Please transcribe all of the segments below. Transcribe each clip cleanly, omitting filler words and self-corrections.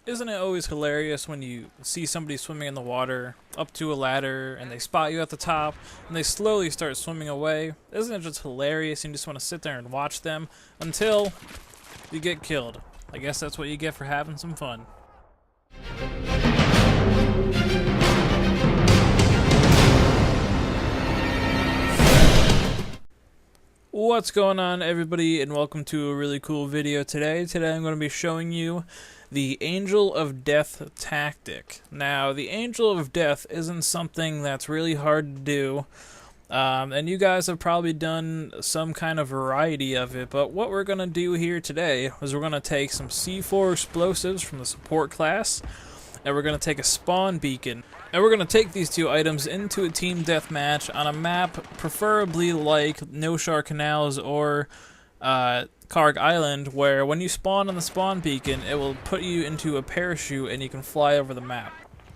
Isn't it always hilarious when you see somebody swimming in the water up to a ladder and they spot you at the top and they slowly start swimming away? Isn't it just hilarious and you just want to sit there and watch them until you get killed? I guess that's what you get for having some fun. What's going on, everybody, and welcome to a really cool video today. Today I'm going to be showing you the Angel of Death tactic. Now, the Angel of Death isn't something that's really hard to do, and you guys have probably done some kind of variety of it, but what we're going to do here today is we're going to take some C4 explosives from the support class, and we're going to take a spawn beacon, and we're going to take these two items into a team deathmatch on a map preferably like No Shar Canals or Karg Island, where when you spawn on the spawn beacon, it will put you into a parachute and you can fly over the map.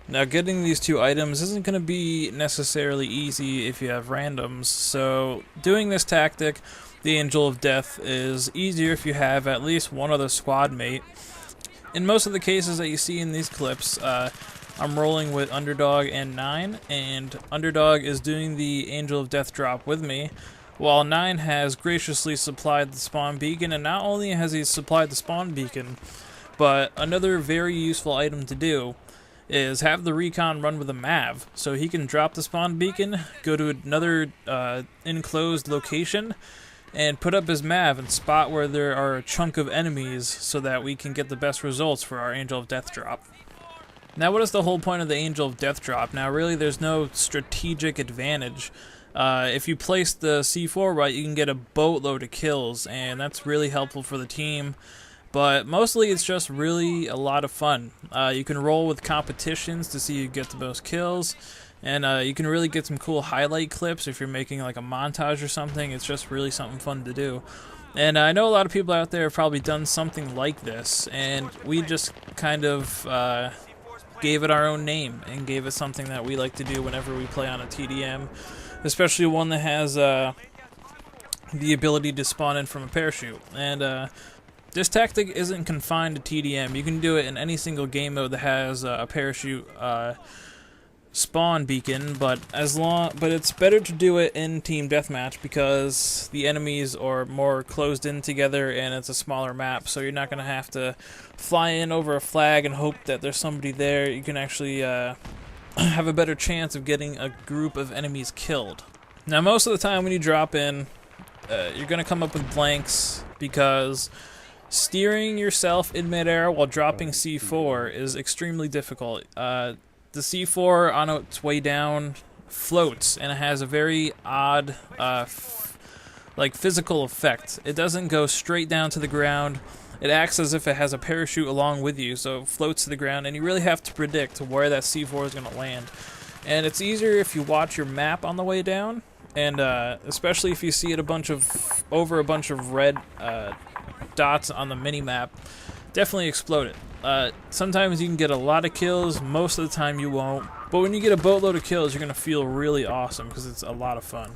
Now, getting these two items isn't going to be necessarily easy if you have randoms, so doing this tactic, the Angel of Death, is easier if you have at least one other squad mate. In most of the cases that you see in these clips, I'm rolling with Underdog and 9, and Underdog is doing the Angel of Death drop with me, while 9 has graciously supplied the spawn beacon, and not only has he supplied the spawn beacon, but another very useful item to do is have the recon run with a Mav, so he can drop the spawn beacon, go to another enclosed location, and put up his Mav and spot where there are a chunk of enemies so that we can get the best results for our Angel of Death drop. Now, what is the whole point of the Angel of Death drop? Now, really, there's no strategic advantage. If you place the C4 right, you can get a boatload of kills, and that's really helpful for the team. But mostly, it's just really a lot of fun. You can roll with competitions to see who get the most kills, and you can really get some cool highlight clips if you're making like a montage or something. It's just really something fun to do. And I know a lot of people out there have probably done something like this, and we just kind of gave it our own name and gave it something that we like to do whenever we play on a TDM, especially one that has the ability to spawn in from a parachute. And this tactic isn't confined to TDM. You can do it in any single game mode that has a parachute spawn beacon, but it's better to do it in team deathmatch because the enemies are more closed in together and it's a smaller map, so you're not going to have to fly in over a flag and hope that there's somebody there. You can actually have a better chance of getting a group of enemies killed. Now, most of the time when you drop in, you're going to come up with blanks because steering yourself in midair while dropping C4 is extremely difficult. The C4 on its way down floats, and it has a very odd physical effect. It doesn't go straight down to the ground. It acts as if it has a parachute along with you, so it floats to the ground, and you really have to predict where that C4 is going to land. And it's easier if you watch your map on the way down, and especially if you see it over a bunch of red dots on the mini-map. Definitely explode it. Sometimes you can get a lot of kills, most of the time you won't. But when you get a boatload of kills, you're going to feel really awesome because it's a lot of fun.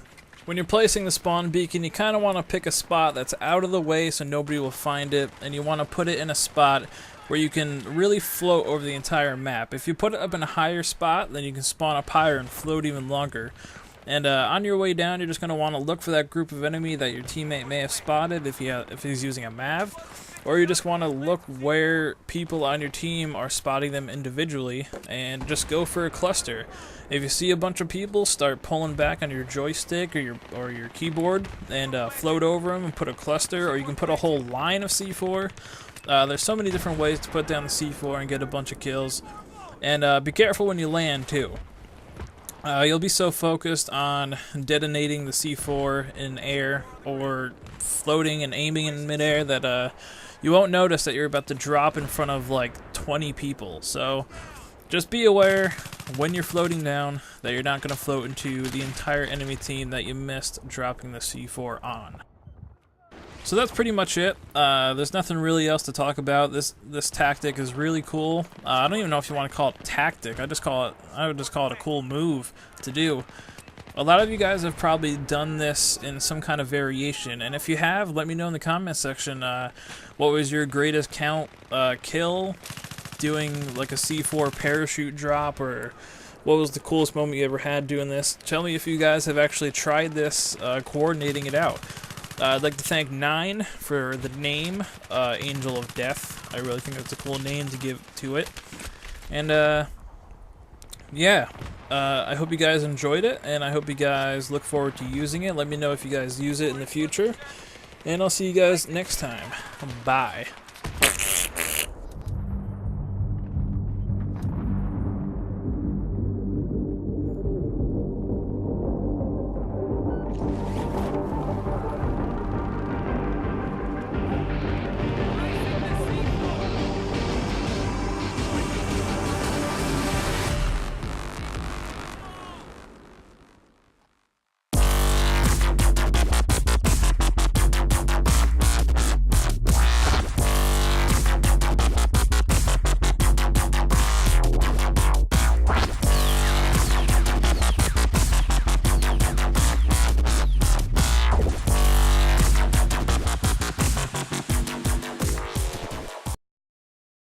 When you're placing the spawn beacon, you kind of want to pick a spot that's out of the way so nobody will find it, and you want to put it in a spot where you can really float over the entire map. If you put it up in a higher spot, then you can spawn up higher and float even longer. And on your way down, you're just going to want to look for that group of enemy that your teammate may have spotted if he's using a Mav. Or you just want to look where people on your team are spotting them individually and just go for a cluster. If you see a bunch of people, start pulling back on your joystick or your keyboard and float over them and put a cluster, or you can put a whole line of C4. There's so many different ways to put down the C4 and get a bunch of kills. And be careful when you land too. You'll be so focused on detonating the C4 in air or floating and aiming in midair that you won't notice that you're about to drop in front of like 20 people. So just be aware when you're floating down that you're not going to float into the entire enemy team that you missed dropping the C4 on. So that's pretty much it. There's nothing really else to talk about. This tactic is really cool. I don't even know if you want to call it tactic. I would just call it a cool move to do. A lot of you guys have probably done this in some kind of variation, and if you have, let me know in the comment section what was your greatest kill doing like a C4 parachute drop, or what was the coolest moment you ever had doing this. Tell me if you guys have actually tried this, coordinating it out. I'd like to thank Nine for the name, Angel of Death. I really think that's a cool name to give to it. And, yeah. I hope you guys enjoyed it, and I hope you guys look forward to using it. Let me know if you guys use it in the future. And I'll see you guys next time. Bye.